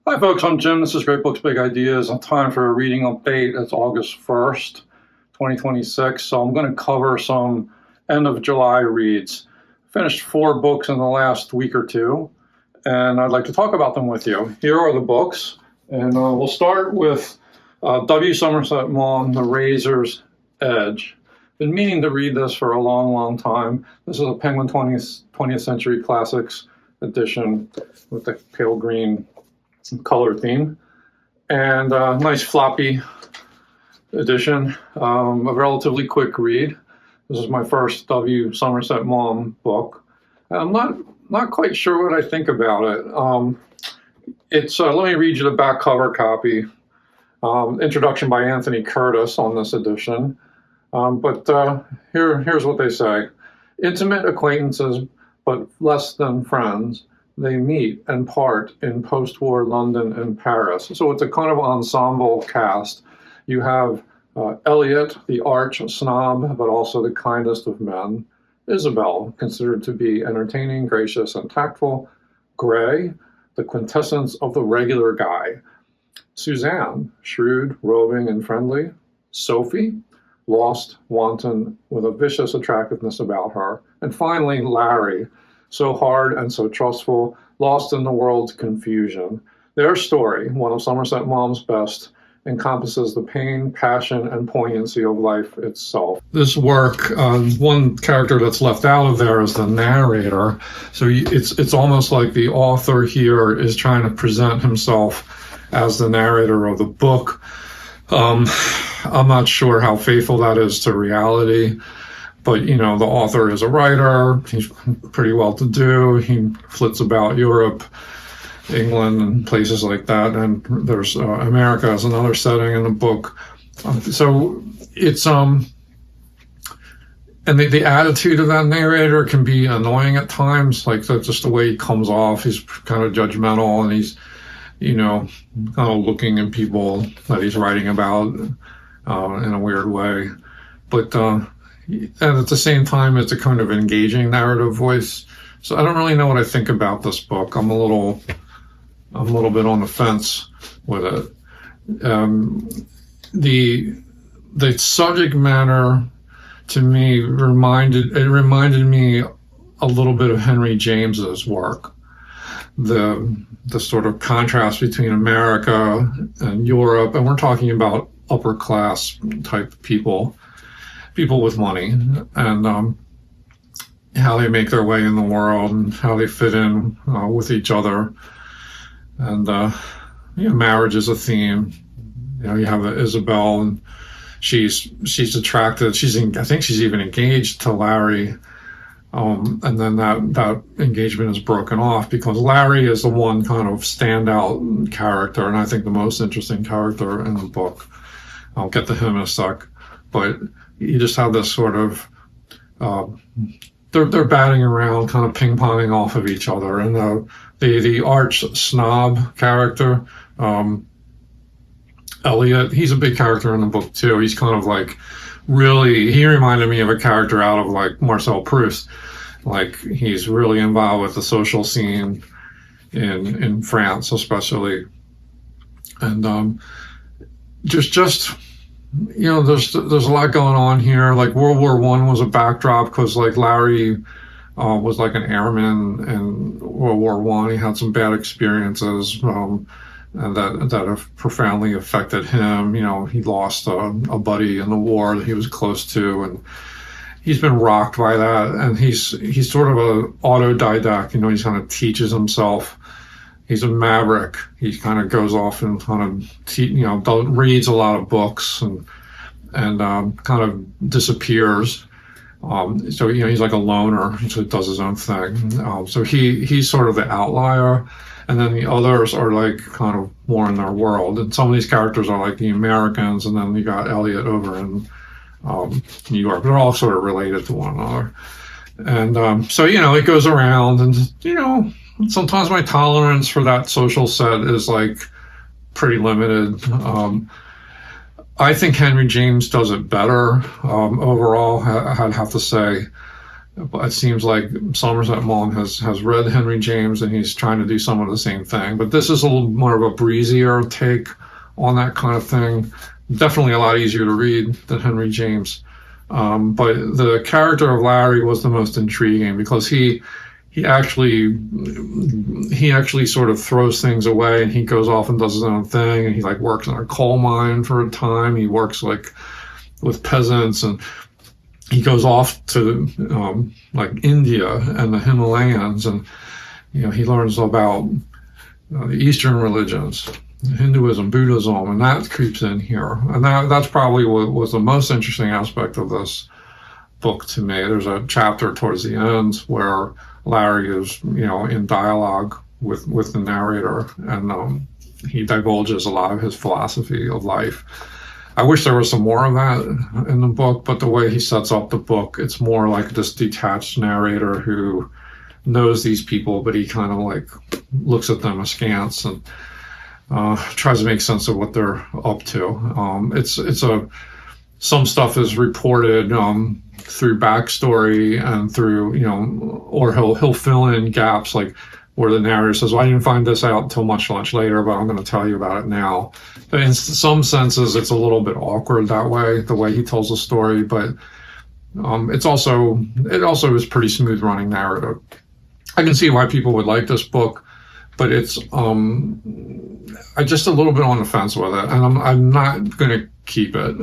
Hi folks, I'm Jim. This is Great Books, Big Ideas. Time for a reading update. It's August 1st, 2026. So I'm going to cover some end of July reads. Finished 4 books in the last week or two, and I'd like to talk about them with you. Here are the books, and we'll start with W. Somerset Maugham, The Razor's Edge. Been meaning to read this for a long time. This is a Penguin 20th Century Classics edition with the pale green color theme, and a nice floppy edition. A relatively quick read. This is my first W. Somerset Maugham book. I'm not quite sure what I think about it. It's let me read you the back cover copy. Introduction by Anthony Curtis on this edition. Here's what they say. Intimate acquaintances, but less than friends. They meet and part in post-war London and Paris. So it's a kind of ensemble cast. You have Eliot, the arch snob, but also the kindest of men. Isabel, considered to be entertaining, gracious, and tactful. Gray, the quintessence of the regular guy. Suzanne, shrewd, roving, and friendly. Sophie, lost, wanton, with a vicious attractiveness about her. And finally, Larry, so hard and so trustful, lost in the world's confusion. Their story, one of Somerset Maugham's best, encompasses the pain, passion, and poignancy of life itself. This work, one character that's left out of there is the narrator. So it's almost like the author here is trying to present himself as the narrator of the book. I'm not sure how faithful that is to reality. But, the author is a writer. He's pretty well-to-do. He flits about Europe, England, and places like that. And there's America as another setting in the book. So it's, and the attitude of that narrator can be annoying at times. Like, that's just the way he comes off. He's kind of judgmental, and he's, kind of looking at people that he's writing about in a weird way. But, and at the same time, it's a kind of engaging narrative voice. So I don't really know what I think about this book. I'm a little bit on the fence with it. The subject matter to me reminded me a little bit of Henry James's work. The sort of contrast between America and Europe, and we're talking about upper class type people with money, and how they make their way in the world and how they fit in with each other. And marriage is a theme. You have Isabel, and she's attracted. I think she's even engaged to Larry, and then that engagement is broken off because Larry is the one kind of standout character, and I think the most interesting character in the book. I'll get to him in a sec, but you just have this sort of, they're batting around, kind of ping-ponging off of each other. And the arch snob character, Eliot, he's a big character in the book too. He's kind of like he reminded me of a character out of like Marcel Proust. Like, he's really involved with the social scene in France, especially. And just there's a lot going on here. Like, World War I was a backdrop because, like, Larry was like an airman in World War I. He had some bad experiences, and that have profoundly affected him. He lost a buddy in the war that he was close to, and he's been rocked by that. And he's sort of an autodidact. He kind of teaches himself. He's a maverick. He kind of goes off and kind of, reads a lot of books and kind of disappears. So, he's like a loner. He does his own thing. So he's sort of the outlier. And then the others are like kind of more in their world. And some of these characters are like the Americans. And then you got Eliot over in New York. They're all sort of related to one another. And so, it goes around and, sometimes my tolerance for that social set is like pretty limited. I think Henry James does it better overall, I'd have to say. But it seems like Somerset Maugham has read Henry James, and he's trying to do some of the same thing. But this is a little more of a breezier take on that kind of thing. Definitely a lot easier to read than Henry James. But the character of Larry was the most intriguing, because he actually sort of throws things away, and he goes off and does his own thing, and he like works in a coal mine for a time. He works like with peasants, and he goes off to like India and the Himalayas, and he learns about the Eastern religions, Hinduism, Buddhism, and that creeps in here. And that's probably what was the most interesting aspect of this book to me. There's a chapter towards the end where Larry is, in dialogue with the narrator, and he divulges a lot of his philosophy of life. I wish there was some more of that in the book, but the way he sets up the book, it's more like this detached narrator who knows these people, but he kind of like looks at them askance and tries to make sense of what they're up to. Some stuff is reported through backstory and through, or he'll fill in gaps, like where the narrator says, well, I didn't find this out until much later, but I'm going to tell you about it now. But in some senses, it's a little bit awkward that way, the way he tells the story, but it also is pretty smooth running narrative. I can see why people would like this book, but it's I'm just a little bit on the fence with it, and I'm not going to keep it.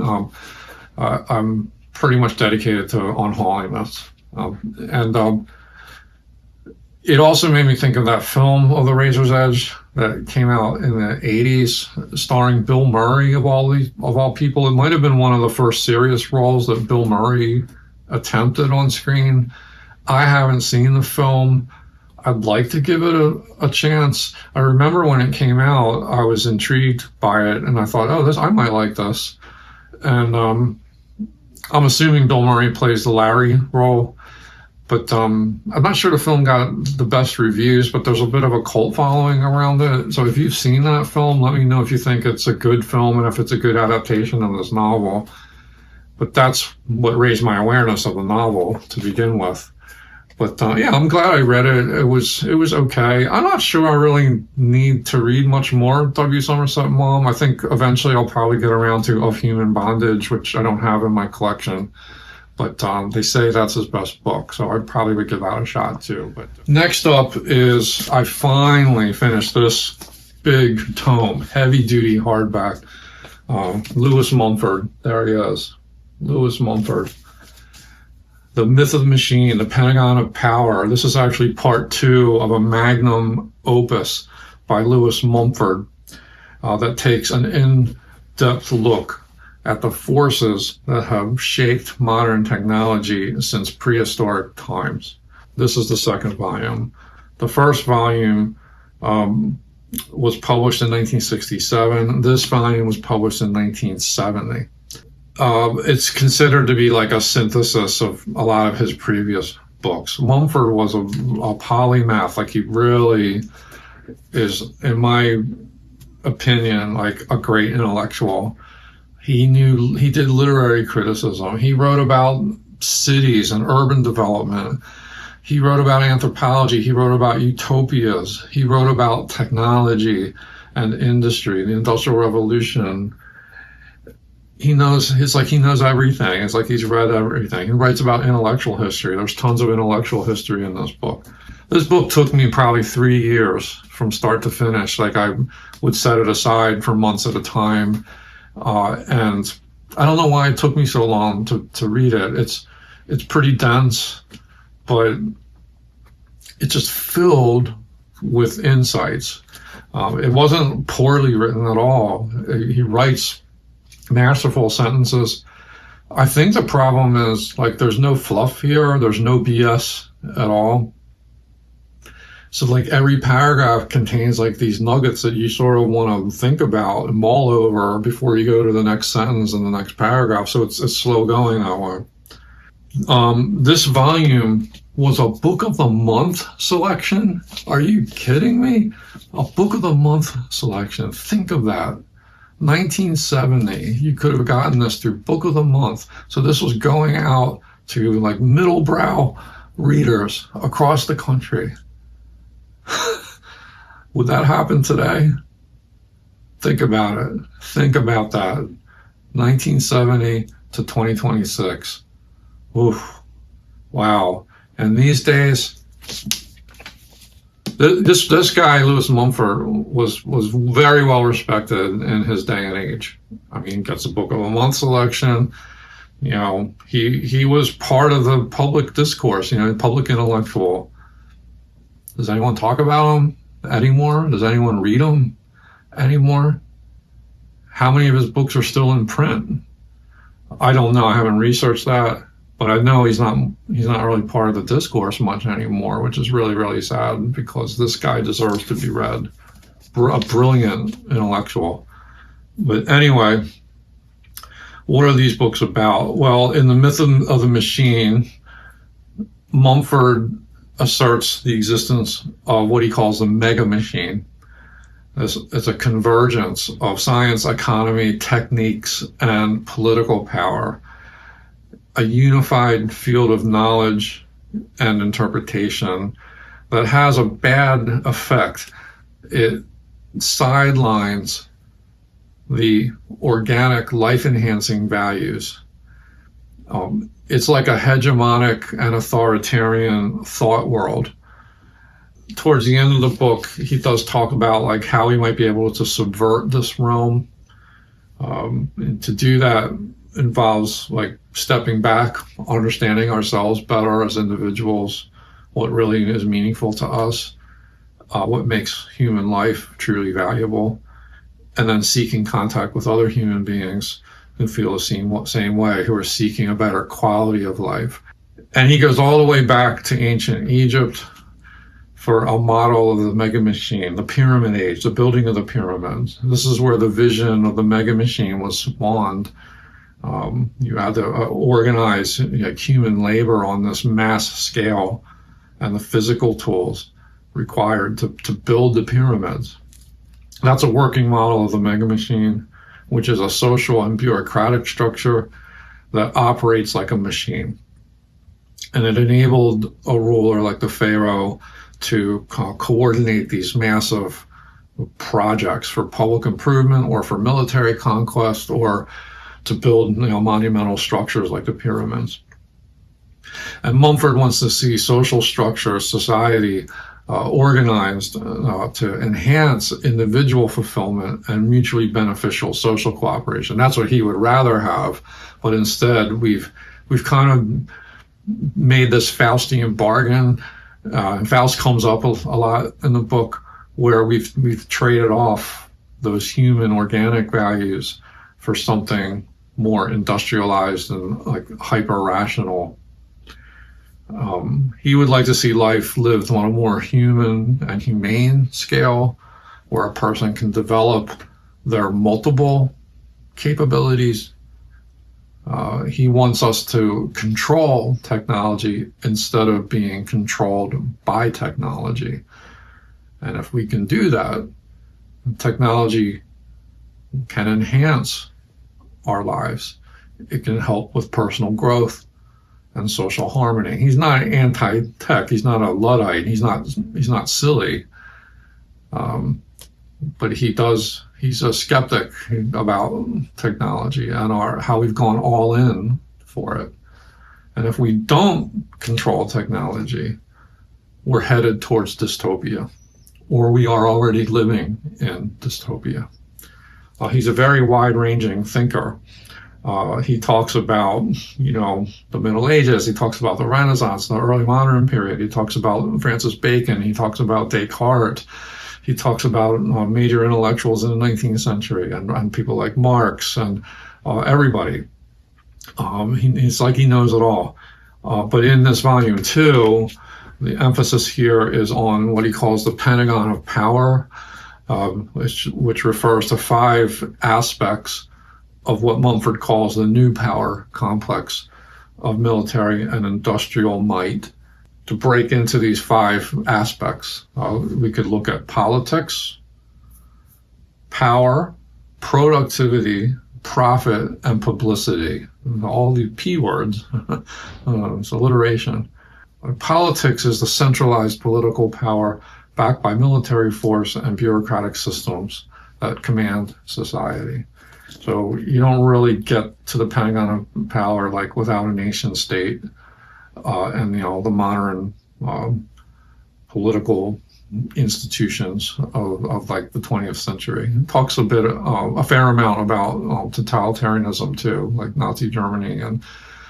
I'm pretty much dedicated to unhauling this, and it also made me think of that film of The Razor's Edge that came out in the 80s, starring Bill Murray of all people. It might have been one of the first serious roles that Bill Murray attempted on screen. I haven't seen the film. I'd like to give it a chance. I remember when it came out, I was intrigued by it, and I thought, I might like this. And I'm assuming Bill Murray plays the Larry role. But I'm not sure the film got the best reviews, but there's a bit of a cult following around it. So if you've seen that film, let me know if you think it's a good film and if it's a good adaptation of this novel. But that's what raised my awareness of the novel to begin with. But I'm glad I read it. It was okay. I'm not sure I really need to read much more W. Somerset Maugham. I think eventually I'll probably get around to Of Human Bondage, which I don't have in my collection. But they say that's his best book, so I probably would give that a shot too. But next up is, I finally finished this big tome, heavy-duty hardback. Lewis Mumford, there he is. Lewis Mumford. The Myth of the Machine, the Pentagon of Power. This is actually part 2 of a magnum opus by Lewis Mumford that takes an in-depth look at the forces that have shaped modern technology since prehistoric times. This is the second volume. The first volume was published in 1967. This volume was published in 1970. It's considered to be like a synthesis of a lot of his previous books. Mumford was a polymath. Like, he really is, in my opinion, like a great intellectual. He did literary criticism. He wrote about cities and urban development. He wrote about anthropology. He wrote about utopias. He wrote about technology and industry, the Industrial Revolution. He knows everything. It's like he's read everything. He writes about intellectual history. There's tons of intellectual history in this book. This book took me probably 3 years from start to finish. Like, I would set it aside for months at a time. And I don't know why it took me so long to read it. It's pretty dense, but it's just filled with insights. It wasn't poorly written at all. He writes masterful sentences. I think the problem is, like, there's no fluff here. There's no BS at all. So, like, every paragraph contains, like, these nuggets that you sort of want to think about and mull over before you go to the next sentence and the next paragraph. So it's slow going that way. This volume was a Book of the Month selection. Are you kidding me? A Book of the Month selection. Think of that. 1970. You could have gotten this through Book of the Month. So this was going out to, like, middle brow readers across the country. Would that happen today? Think about it. Think about that. 1970 to 2026. Oof. Wow. And these days, this guy, Lewis Mumford, was very well respected in his day and age. I mean, gets a Book of the Month selection. You know, he was part of the public discourse, you know, public intellectual. Does anyone talk about him anymore? Does anyone read him anymore? How many of his books are still in print? I don't know. I haven't researched that, but I know he's not really part of the discourse much anymore, which is really, really sad, because this guy deserves to be read. A brilliant intellectual. But anyway, what are these books about? Well, in The Myth of the Machine, Mumford asserts the existence of what he calls the mega machine. It's a convergence of science, economy, techniques, and political power, a unified field of knowledge and interpretation that has a bad effect. It sidelines the organic, life-enhancing values. It's like a hegemonic and authoritarian thought world. Towards the end of the book, he does talk about like how he might be able to subvert this realm. To do that involves like stepping back, understanding ourselves better as individuals, what really is meaningful to us, what makes human life truly valuable, and then seeking contact with other human beings who feel the same way, who are seeking a better quality of life. And he goes all the way back to ancient Egypt for a model of the mega machine, the pyramid age, the building of the pyramids. This is where the vision of the mega machine was spawned. You had to organize human labor on this mass scale and the physical tools required to build the pyramids. That's a working model of the mega machine, which is a social and bureaucratic structure that operates like a machine. And it enabled a ruler like the Pharaoh to coordinate these massive projects for public improvement or for military conquest or to build monumental structures like the pyramids. And Mumford wants to see social structure, society organized to enhance individual fulfillment and mutually beneficial social cooperation. That's what he would rather have, but instead we've kind of made this Faustian bargain. And Faust comes up a lot in the book, where we've traded off those human organic values for something more industrialized and like hyper rational. He would like to see life lived on a more human and humane scale, where a person can develop their multiple capabilities. He wants us to control technology instead of being controlled by technology. And if we can do that, technology can enhance our lives. It can help with personal growth and social harmony. He's not anti-tech. He's not a Luddite. He's not silly. But he's a skeptic about technology and how we've gone all in for it. And if we don't control technology, we're headed towards dystopia, or we are already living in dystopia. He's a very wide-ranging thinker. He talks about, the Middle Ages. He talks about the Renaissance, the early modern period. He talks about Francis Bacon. He talks about Descartes. He talks about major intellectuals in the 19th century and people like Marx and everybody. It's like he knows it all. But in this volume 2, the emphasis here is on what he calls the Pentagon of power, which refers to 5 aspects of what Mumford calls the new power complex of military and industrial might. To break into these 5 aspects, we could look at politics, power, productivity, profit, and publicity. All the P words, it's alliteration. Politics is the centralized political power backed by military force and bureaucratic systems that command society. So you don't really get to the Pentagon of power like without a nation state and the modern political institutions of like the 20th century. It talks a fair amount about totalitarianism too, like Nazi Germany and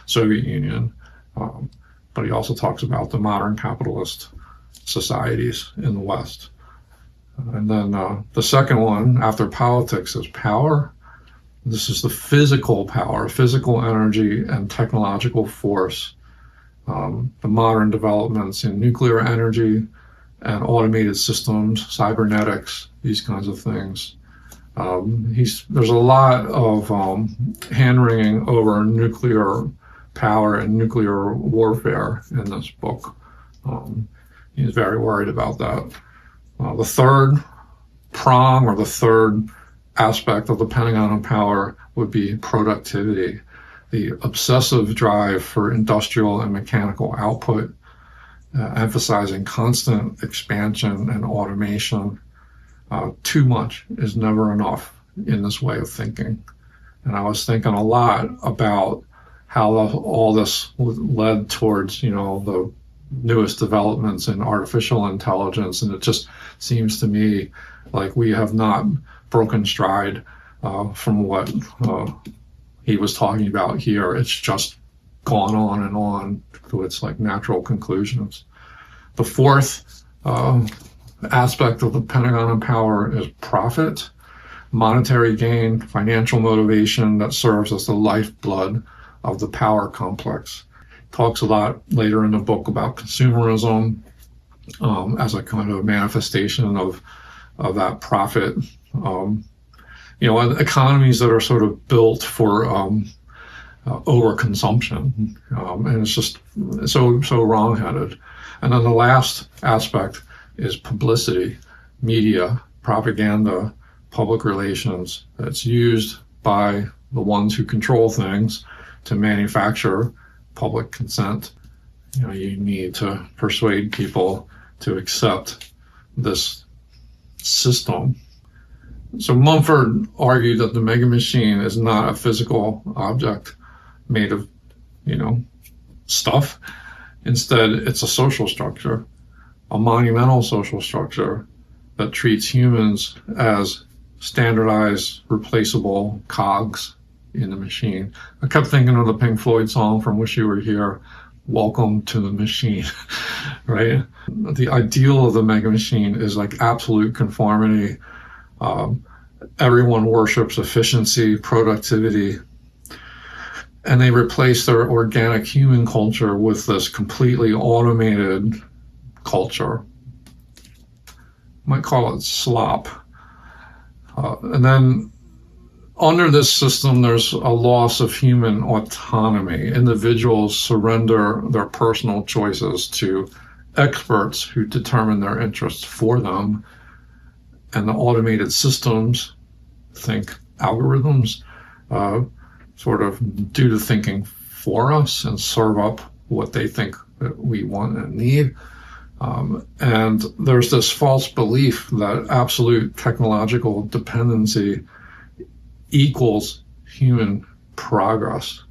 Soviet Union. But he also talks about the modern capitalist societies in the West. And then the second one after politics is power. This is the physical power, physical energy and technological force. The modern developments in nuclear energy and automated systems, cybernetics, these kinds of things. There's a lot of hand-wringing over nuclear power and nuclear warfare in this book. He's very worried about that. The third prong or the third aspect of the Pentagon of power would be productivity, the obsessive drive for industrial and mechanical output, emphasizing constant expansion and automation. Too much is never enough in this way of thinking. And I was thinking a lot about how all this led towards, the newest developments in artificial intelligence. And it just seems to me like we have not broken stride from what he was talking about here. It's just gone on to its like natural conclusions. The fourth aspect of the Pentagon of power is profit, monetary gain, financial motivation that serves as the lifeblood of the power complex. Talks a lot later in the book about consumerism as a kind of manifestation of that profit. Economies that are sort of built for overconsumption, and it's just so wrong-headed. And then the last aspect is publicity, media, propaganda, public relations that's used by the ones who control things to manufacture public consent. You need to persuade people to accept this system. So Mumford argued that the mega machine is not a physical object made of, stuff. Instead, it's a social structure, a monumental social structure that treats humans as standardized, replaceable cogs in the machine. I kept thinking of the Pink Floyd song from Wish You Were Here, Welcome to the Machine, right? The ideal of the mega machine is like absolute conformity. Everyone worships efficiency, productivity, and they replace their organic human culture with this completely automated culture. Might call it slop. And then under this system, there's a loss of human autonomy. Individuals surrender their personal choices to experts who determine their interests for them. And the automated systems, think algorithms, sort of do the thinking for us and serve up what they think that we want and need. And there's this false belief that absolute technological dependency equals human progress.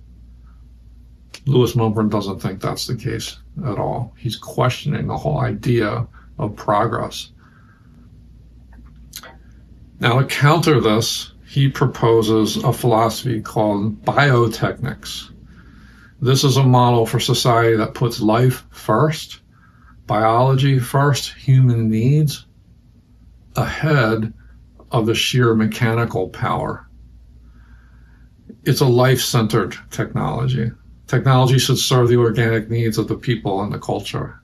Lewis Mumford doesn't think that's the case at all. He's questioning the whole idea of progress. Now, to counter this, he proposes a philosophy called biotechnics. This is a model for society that puts life first, biology first, human needs ahead of the sheer mechanical power. It's a life-centered technology. Technology should serve the organic needs of the people and the culture.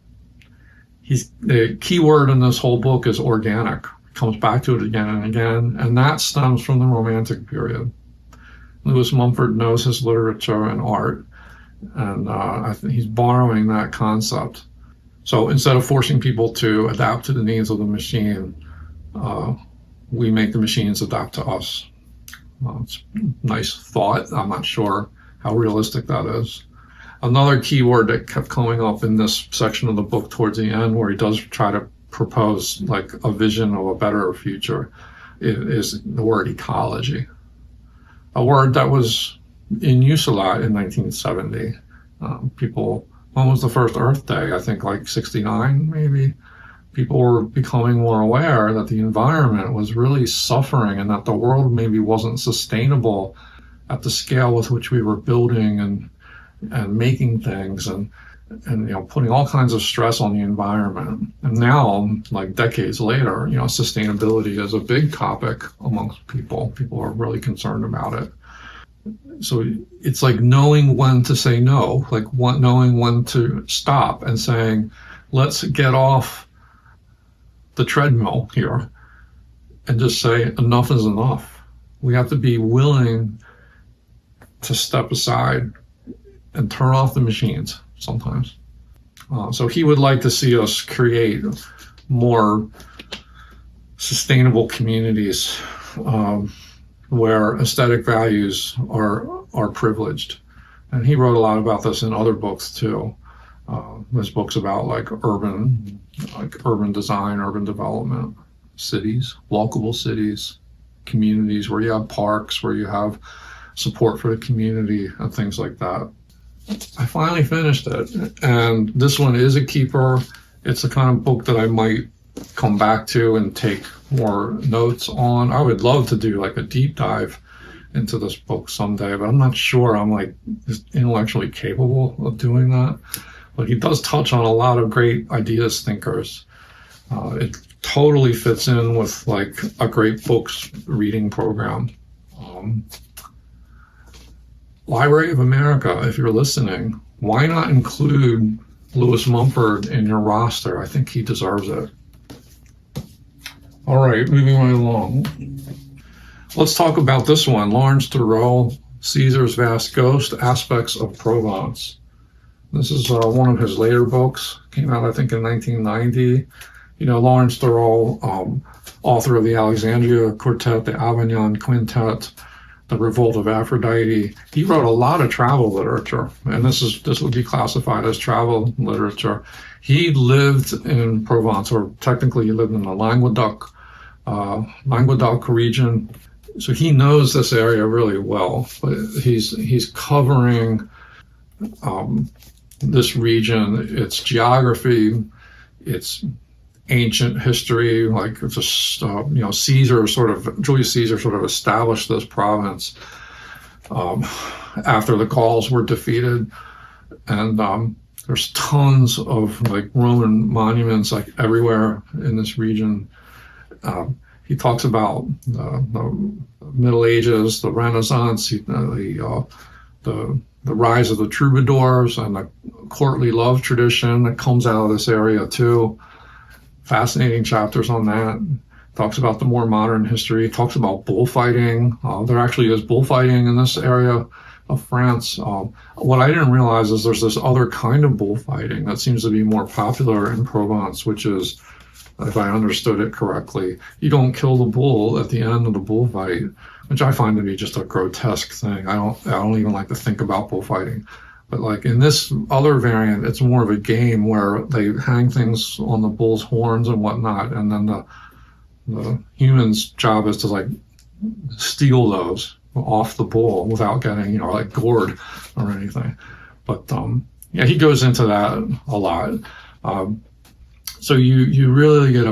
The key word in this whole book is organic. Comes back to it again and again, and that stems from the Romantic period. Lewis Mumford knows his literature and art, and I think he's borrowing that concept. So instead of forcing people to adapt to the needs of the machine, we make the machines adapt to us. It's a nice thought. I'm not sure how realistic that is. Another key word that kept coming up in this section of the book towards the end, where he does try to propose like a vision of a better future, is the word ecology, a word that was in use a lot in 1970. When was the first Earth Day? I think like 69 maybe. People were becoming more aware that the environment was really suffering and that the world maybe wasn't sustainable at the scale with which we were building and making things and putting all kinds of stress on the environment. And now, like decades later, sustainability is a big topic amongst people. People are really concerned about it. So it's like knowing when to say no, like knowing when to stop and saying, let's get off the treadmill here and just say enough is enough. We have to be willing to step aside and turn off the machines sometimes. So he would like to see us create more sustainable communities where aesthetic values are privileged. And he wrote a lot about this in other books too. There's books about like urban design, urban development, cities, walkable cities, communities where you have parks, where you have support for the community and things like that. I finally finished it, and this one is a keeper. It's the kind of book that I might come back to and take more notes on. I would love to do like a deep dive into this book someday, but I'm not sure I'm like intellectually capable of doing that. But he does touch on a lot of great ideas thinkers. It totally fits in with like a great books reading program. Library of America, if you're listening, why not include Lewis Mumford in your roster? I think he deserves it. All right, moving right along. Let's talk about this one, Lawrence Durrell, Caesar's Vast Ghost, Aspects of Provence. This is one of his later books, came out I think in 1990. Lawrence Durrell, author of the Alexandria Quartet, the Avignon Quintet, the Revolt of Aphrodite. He wrote a lot of travel literature, and this would be classified as travel literature. He lived in Provence, or technically he lived in the Languedoc region. So he knows this area really well, but he's covering this region, its geography, its ancient history, like just Julius Caesar sort of established this province after the Gauls were defeated, and there's tons of like Roman monuments like everywhere in this region. He talks about the Middle Ages, the Renaissance, the rise of the troubadours and the courtly love tradition that comes out of this area too. Fascinating chapters on that. Talks about the more modern history, talks about bullfighting. There actually is bullfighting in this area of France. What I didn't realize is there's this other kind of bullfighting that seems to be more popular in Provence, which is, if I understood it correctly, you don't kill the bull at the end of the bullfight, which I find to be just a grotesque thing. I don't even like to think about bullfighting. But like in this other variant, it's more of a game where they hang things on the bull's horns and whatnot, and then the human's job is to like steal those off the bull without getting like gored or anything. But he goes into that a lot. So you really get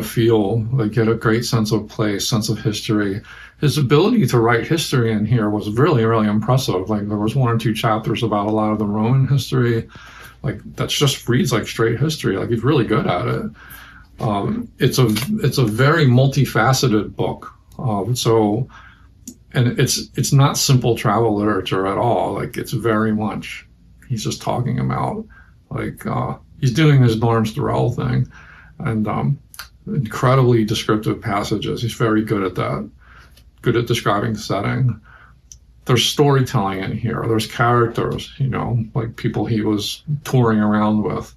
a great sense of place, sense of history. His ability to write history in here was really, really impressive. Like there was one or two chapters about a lot of the Roman history, like that's just reads like straight history. Like he's really good at it. It's a very multifaceted book. And it's not simple travel literature at all. Like it's very much, he's just talking about like he's doing this Lawrence Durrell thing, and incredibly descriptive passages. He's very good at that. Good at describing the setting. There's storytelling in here. There's characters, like people he was touring around with.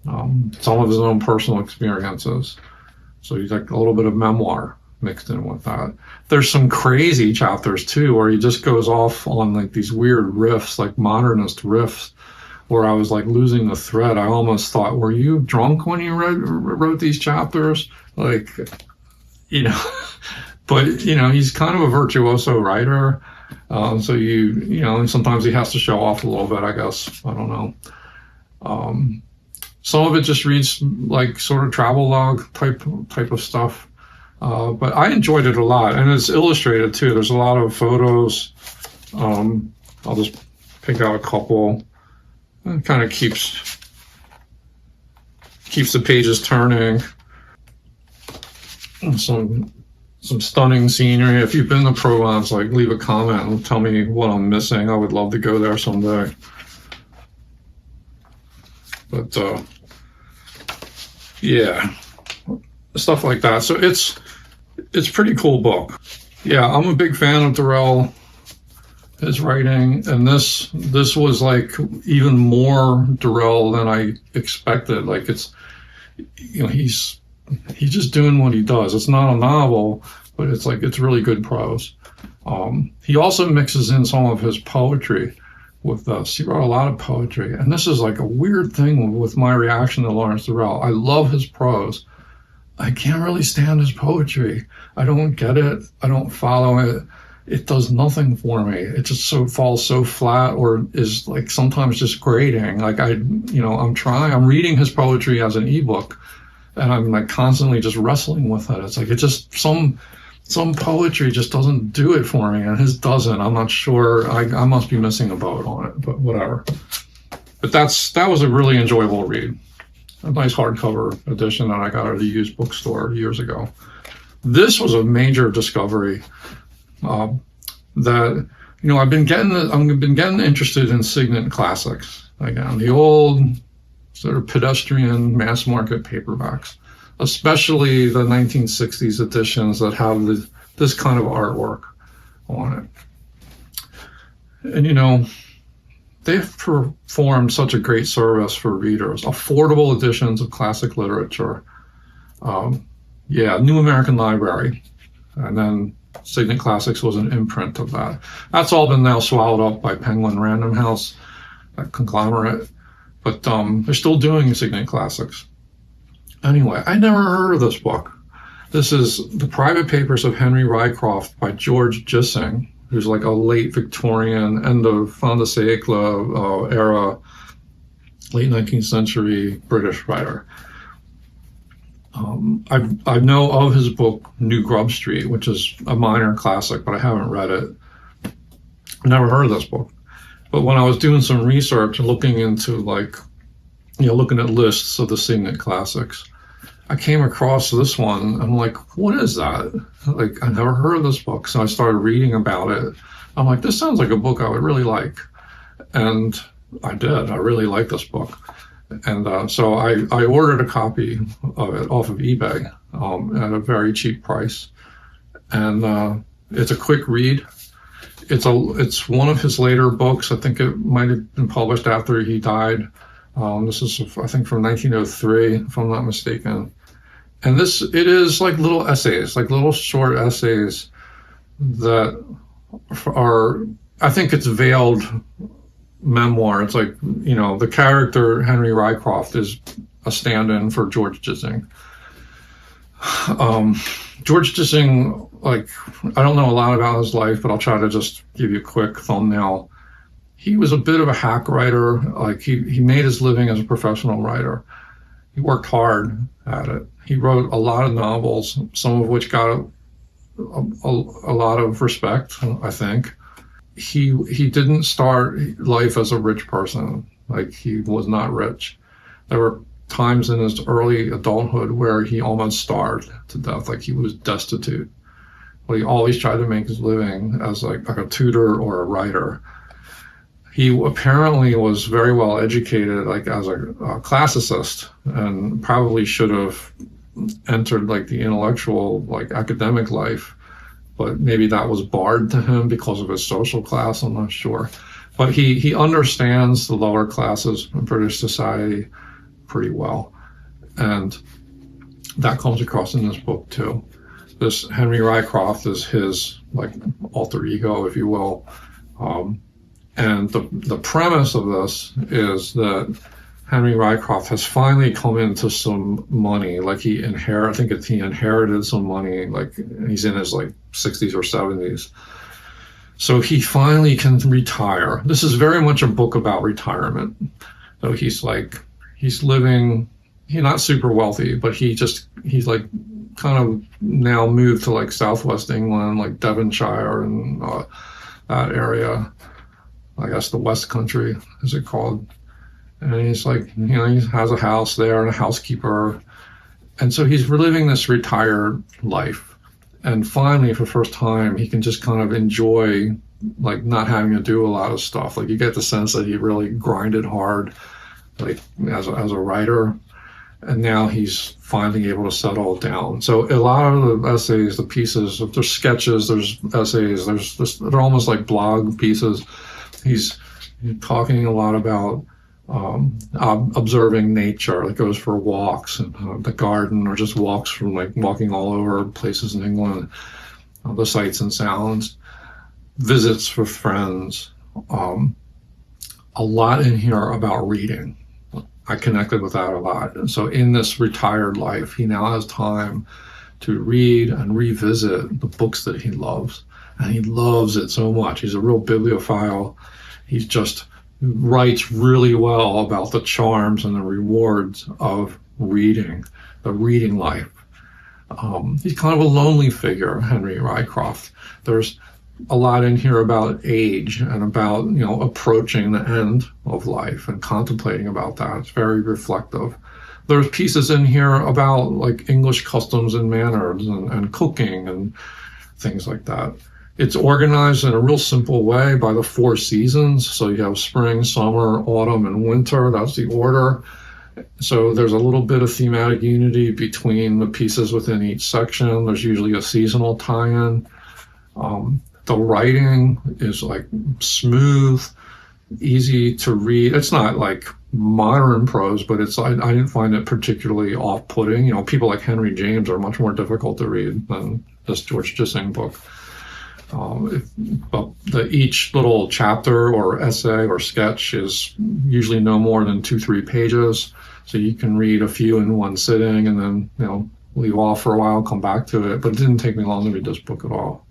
Some of his own personal experiences. So he's like a little bit of memoir mixed in with that. There's some crazy chapters too, where he just goes off on like these weird riffs, like modernist riffs, where I was like losing the thread. I almost thought, were you drunk when you wrote these chapters? Like, you know, but, you know, he's kind of a virtuoso writer. So you know, sometimes he has to show off a little bit, I guess. I don't know. Some of it just reads like sort of travel log type of stuff. But I enjoyed it a lot, and it's illustrated too. There's a lot of photos. I'll just pick out a couple. It kind of keeps the pages turning. Some stunning scenery. If you've been to Provence, like, leave a comment and tell me what I'm missing. I would love to go there someday. But yeah, stuff like that. So it's a pretty cool book. Yeah, I'm a big fan of Durrell, his writing, and this was like even more Durrell than I expected. Like, it's, you know, he's just doing what he does. It's not a novel, but it's like, it's really good prose. He also mixes in some of his poetry with us. He wrote a lot of poetry, and this is like a weird thing with my reaction to Lawrence Durrell. I love his prose. I can't really stand his poetry. I don't get it. I don't follow it. It does nothing for me. It just falls so flat, or is like sometimes just grating. Like, I'm reading his poetry as an ebook, and I'm like constantly just wrestling with it. It's like, it just, some poetry just doesn't do it for me, and his doesn't. I'm not sure. I must be missing a boat on it, but whatever. But that was a really enjoyable read. A nice hardcover edition that I got at a used bookstore years ago. This was a major discovery. That, you know, I've been getting interested in Signet classics again, the old sort of pedestrian mass market paperbacks, especially the 1960s editions that have this kind of artwork on it. And, you know, they've performed such a great service for readers. Affordable editions of classic literature. New American Library, and then Signet Classics was an imprint of that. That's all been now swallowed up by Penguin Random House, that conglomerate. But they're still doing Signet Classics. Anyway, I never heard of this book. This is The Private Papers of Henry Ryecroft by George Gissing, who's like a late Victorian, end of fin de siècle era, late 19th century British writer. I know of his book New Grub Street, which is a minor classic, but I haven't read it. I never heard of this book. But when I was doing some research and looking into, like, you know, looking at lists of the Signet classics, I came across this one. I'm like, what is that? Like, I never heard of this book. So I started reading about it. I'm like, this sounds like a book I would really like. And I did. I really like this book. And so I ordered a copy of it off of eBay at a very cheap price. And it's a quick read. It's one of his later books. I think it might have been published after he died. This is, I think, from 1903, if I'm not mistaken. And it is like little essays, like little short essays that are, I think it's veiled memoir. It's like, you know, the character Henry Ryecroft is a stand-in for George Gissing. George Gissing, like, I don't know a lot about his life, but I'll try to just give you a quick thumbnail. He was a bit of a hack writer. Like, he made his living as a professional writer. He worked hard at it. He wrote a lot of novels, some of which got a lot of respect, I think. He didn't start life as a rich person. Like, he was not rich. There were times in his early adulthood where he almost starved to death. Like, he was destitute. But he always tried to make his living as like a tutor or a writer. He apparently was very well educated, like as a classicist, and probably should have entered like the intellectual, like academic life. But maybe that was barred to him because of his social class, I'm not sure. But he understands the lower classes in British society pretty well. And that comes across in this book too. This Henry Ryecroft is his like alter ego, if you will. And And the premise of this is that Henry Ryecroft has finally come into some money. Like he inherited some money, like he's in his like 60s or 70s. So he finally can retire. This is very much a book about retirement. So he's living, he's not super wealthy, but he's like kind of now moved to like Southwest England, like Devonshire and that area. I guess the West Country, is it called? And he's like, he has a house there and a housekeeper. And so he's reliving this retired life. And finally, for the first time, he can just kind of enjoy, like, not having to do a lot of stuff. Like, you get the sense that he really grinded hard, like, as a writer. And now he's finally able to settle down. So a lot of the essays, the pieces, there's sketches, there's essays, they're almost like blog pieces. He's talking a lot about observing nature, like goes for walks in the garden, or just walks from like walking all over places in England, the sights and sounds, visits with friends, a lot in here about reading. I connected with that a lot. And so in this retired life, he now has time to read and revisit the books that he loves. And he loves it so much. He's a real bibliophile. He just writes really well about the charms and the rewards of reading, the reading life. He's kind of a lonely figure, Henry Ryecroft. There's a lot in here about age and about, approaching the end of life and contemplating about that. It's very reflective. There's pieces in here about like English customs and manners and cooking and things like that. It's organized in a real simple way by the 4 seasons. So you have spring, summer, autumn, and winter. That's the order. So there's a little bit of thematic unity between the pieces within each section. There's usually a seasonal tie-in. The writing is like smooth, easy to read. It's not like modern prose, but I didn't find it particularly off-putting. People like Henry James are much more difficult to read than this George Gissing book. But each little chapter or essay or sketch is usually no more than 2-3 pages. So you can read a few in one sitting and then, leave off for a while, come back to it. But it didn't take me long to read this book at all.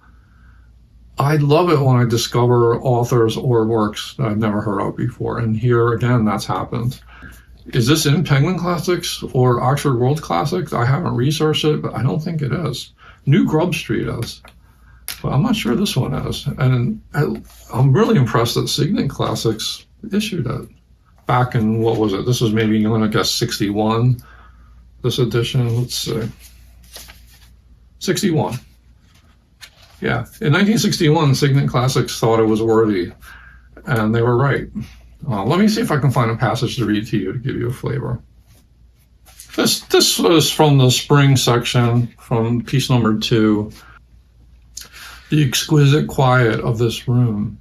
I love it when I discover authors or works that I've never heard of before. And here again, that's happened. Is this in Penguin Classics or Oxford World Classics? I haven't researched it, but I don't think it is. New Grub Street is. But I'm not sure this one is. And I'm really impressed that Signet Classics issued it back in, what was it? This was maybe, I'm going to guess 61, this edition. Let's see. 61. Yeah. In 1961, Signet Classics thought it was worthy, and they were right. Let me see if I can find a passage to read to you to give you a flavor. This was from the spring section, from piece number 2. The exquisite quiet of this room.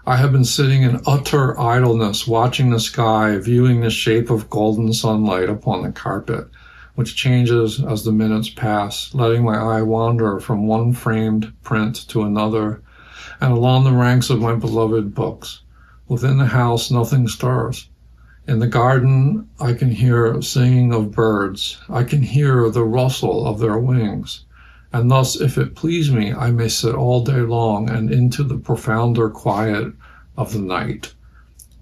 I have been sitting in utter idleness, watching the sky, viewing the shape of golden sunlight upon the carpet, which changes as the minutes pass, letting my eye wander from one framed print to another, and along the ranks of my beloved books. Within the house, nothing stirs. In the garden, I can hear singing of birds. I can hear the rustle of their wings. And thus, if it please me, I may sit all day long and into the profounder quiet of the night.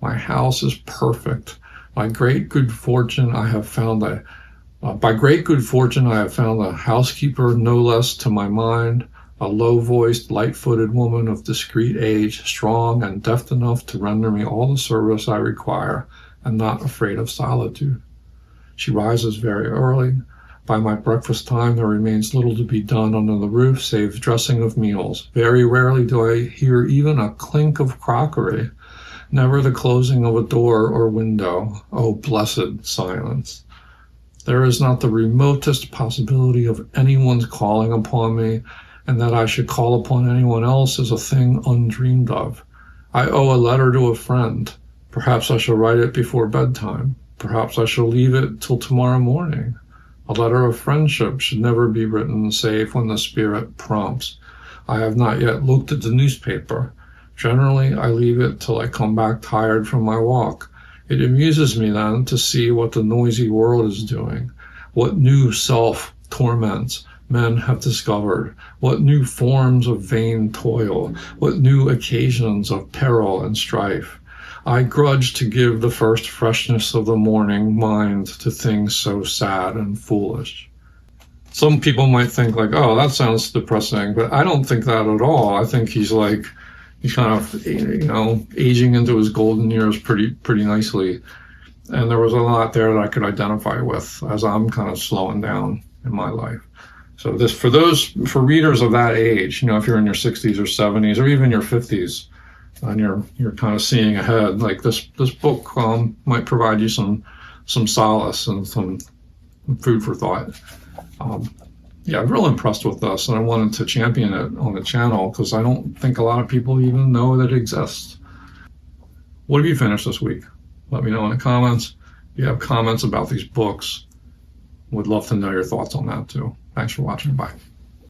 My house is perfect. By great good fortune, I have found a housekeeper no less to my mind, a low-voiced, light-footed woman of discreet age, strong and deft enough to render me all the service I require, and not afraid of solitude. She rises very early. By my breakfast time, there remains little to be done under the roof save dressing of meals. Very rarely do I hear even a clink of crockery, never the closing of a door or window. Oh, blessed silence. There is not the remotest possibility of anyone's calling upon me, and that I should call upon anyone else is a thing undreamed of. I owe a letter to a friend. Perhaps I shall write it before bedtime. Perhaps I shall leave it till tomorrow morning. A letter of friendship should never be written save when the spirit prompts. I have not yet looked at the newspaper. Generally, I leave it till I come back tired from my walk. It amuses me then to see what the noisy world is doing, what new self-torments men have discovered, what new forms of vain toil, what new occasions of peril and strife. I grudge to give the first freshness of the morning mind to things so sad and foolish. Some people might think like, oh, that sounds depressing, but I don't think that at all. I think he's kind of, aging into his golden years pretty nicely. And there was a lot there that I could identify with as I'm kind of slowing down in my life. So for readers of that age, if you're in your 60s or 70s or even your 50s, and you're kind of seeing ahead, like this book might provide you some solace and some food for thought. I'm real impressed with this, and I wanted to champion it on the channel because I don't think a lot of people even know that it exists. What have you finished this week? Let me know in the comments. If you have comments about these books, would love to know your thoughts on that too. Thanks for watching. Bye.